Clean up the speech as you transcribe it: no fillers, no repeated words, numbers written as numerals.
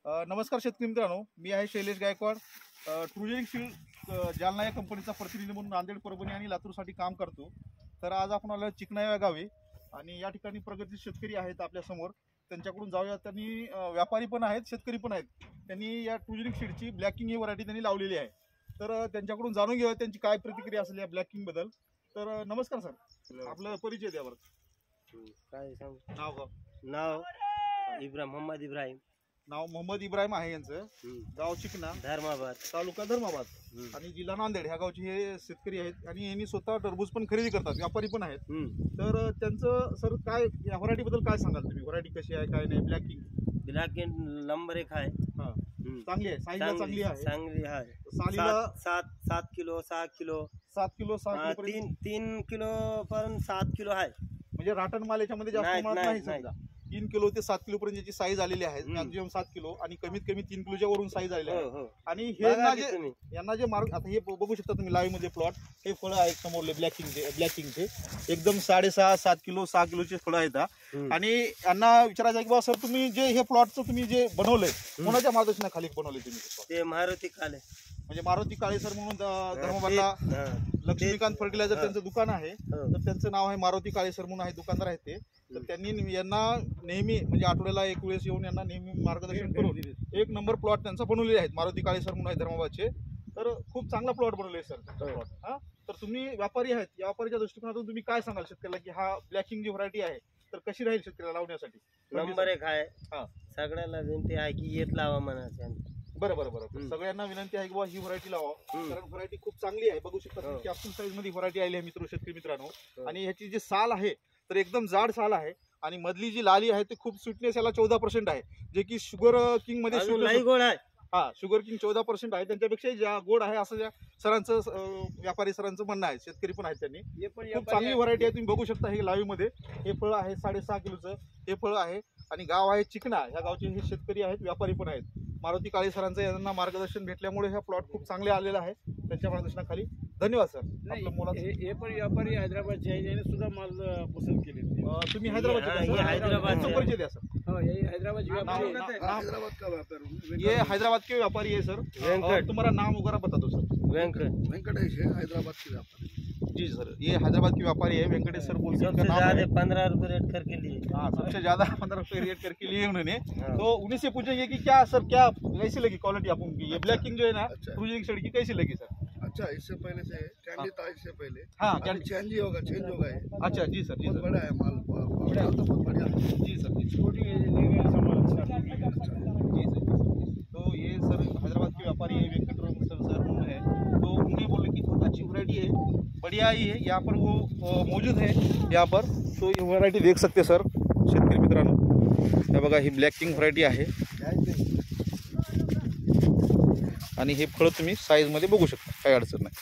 नमस्कार शेतकरी मित्रांनो, मी आहे शैलेश गायकवाड. ट्रुजेनिक सीड जालना या कंपनीचा प्रतिनिधी म्हणून नांदेड, परभणी आणि लातूरसाठी काम करतो. तर आज आपण आलो चिकना या गावी आणि या ठिकाणी प्रगती शेतकरी आहेत आपल्या समोर. त्यांच्याकडून जाऊया. त्यांनी व्यापारी पण आहेत, शेतकरी पण आहेत. त्यांनी या ट्रुजेनिक सीडची ब्लॅकिंग ही व्हरायटी त्यांनी लावलेली आहे. तर त्यांच्याकडून जाणून घेऊया त्यांची काय प्रतिक्रिया असेल या ब्लॅकिंग बद्दल. तर नमस्कार सर, आपलं परिचय द्या बरं. काय सांगू? नाव मोहम्मद इब्राहिम, नाव मोहम्मद इब्राहिम आहे यांचं. गाव चिकना, धर्माबाद, तालुका धर्माबाद आणि जिल्हा नांदेड ह्या गावचे हे शेतकरी आहेत. आणि यांनी स्वतः टरबूज पण खरेदी करतात, व्यापारी पण आहेत. तर त्यांचं सर काय या व्हरायटी बद्दल काय सांगाल तुम्ही? व्हरायटी कशी आहे, काय नाही? ब्लॅकिंग नंबर 1 आहे. चांगली आहे, साईजला चांगली आहे. चांगली आहे. सालीला 7 kilo 6 kilo 7 kilo 6 kilo 3 kilo पर्यंत 7 किलो आहे. म्हणजे राटण माल याच्यामध्ये जास्त माल नाही. समजा 3 किलो ते 7 किलो पर्यंत याची साईज आलेली आहे. मॅक्झिमम 7 किलो आणि कमीत कमी 3 किलोच्या वरून साईज आलेली आहे. आणि हे यांना जे मार्ग आता हे बघू शकता तुम्ही लाईव्ह मध्ये प्लॉट. हे फळं आहेत समोरले ब्लॅकिंगचे एकदम 6.5-7 किलो 6 किलोचे फळं आहेत. आणि यांना विचारायचं की बा सर, तुम्ही जे हे प्लॉटचं तुम्ही जे बनवलंय कोणाच्या मार्गदर्शनाखाली बनवले तुम्ही? ते मारुती काळे, म्हणजे मारुती काळे सर म्हणून धर्माबादला लक्ष्मीकांत फर्टिलायझर त्यांचं दुकान आहे. तर त्यांचं नाव आहे मारुती काळे सर म्हणून आहे, दुकानदार आहेत ते. तर त्यांनी यांना नेहमी म्हणजे आठवड्याला एक वेळेस येऊन यांना नेहमी मार्गदर्शन करून 1 नंबर प्लॉट त्यांचा बनवलेले आहेत. मारुती काळे सर म्हणून आहे धर्माबादचे. तर खूप चांगला प्लॉट बनवले सर प्लॉट. तर तुम्ही व्यापारी आहेत, या व्यापारीच्या दृष्टिकोनातून तुम्ही काय सांगाल शेतकऱ्याला की हा ब्लॅकिंग जी व्हरायटी आहे तर कशी राहील शेतकऱ्याला लावण्यासाठी? नंबर 1 आहे. सगळ्याला विनंती आहे की येत लावा म्हणायचं. बरोबर. सगळ्यांना विनंती आहे की बाबा ही व्हरायटी लावा, कारण व्हरायटी खूप चांगली आहे. बघू शकता तुम्ही कॅप्सूल साईज मध्ये व्हरायटी आली आहे शेतकरी मित्रांनो. आणि ह्याची जी साल आहे तर एकदम जाड साल आहे. आणि मधली जी लाली आहे ते खूप स्वीटनेस याला 14% आहे, जे की शुगर किंग मध्ये गोड आहे. शुगर किंग 14% आहे. त्यांच्यापेक्षा गोड आहे असं या सरांचं व्यापारी सरांचं म्हणणं आहे. शेतकरी पण आहेत, त्यांनी खूप चांगली व्हरायटी आहे. तुम्ही बघू शकता हे लाईव्ह मध्ये. हे फळ आहे 6.5 किलोचं हे फळ आहे. आणि गाव आहे चिकना. ह्या गावचे हे शेतकरी आहेत, व्यापारी पण आहेत. मारुती काळे सरांचं यांना मार्गदर्शन भेटल्यामुळे हा प्लॉट खूप चांगले आलेला आहे. त्यांच्या मार्गदर्शनाखाली धन्यवाद सर. हे पण व्यापारी हैदराबादचे आहे, याने सुद्धा माल पसंत केले. तुम्ही हैदराबाद परिचय द्या सर. हैदराबाद ये हैदराबाद के व्यापारी है सर. तुम्हारा नाम वगैरह बता दो सर. वेंकटेश है, हैदराबाद के व्यापारी. जी सर, ये हैदराबाद के व्यापारी है, वेंकटेश सर बोलते हैं. 15 रुपये रेट करके लिए. सबसे ज्यादा 15 रुपये रेट करके लिए उन्होंने. तो उन्हीं से पूछेंगे कि क्या सर, क्या कैसी लगी क्वालिटी आपको उनकी? ये ब्लैकिंग जो है ना ट्रुजेनिक सीड की कैसी लगी सर? अच्छा, इससे पहले से कैंडी था, इससे पहले चेंज होगा ये. अच्छा जी सर, जी सर. बड़ा है माल, बहुत बढ़िया. जी सर, जी सर. तो ये सर हैदराबाद के व्यापारी है, वेंकटराम सर है. तो उन्हें बोले कि बहुत अच्छी वैरायटी है, बढ़िया ही है. यहाँ पर वो मौजूद है यहाँ पर. तो ये व्हरायटी देख सकते सर शेतकरी मित्रांनो. हे बघा, ही ब्लॅकिंग व्हरायटी आहे. आणि हे फळ तुम्ही साईज मध्ये बघू शकता, काही अडचण नाही.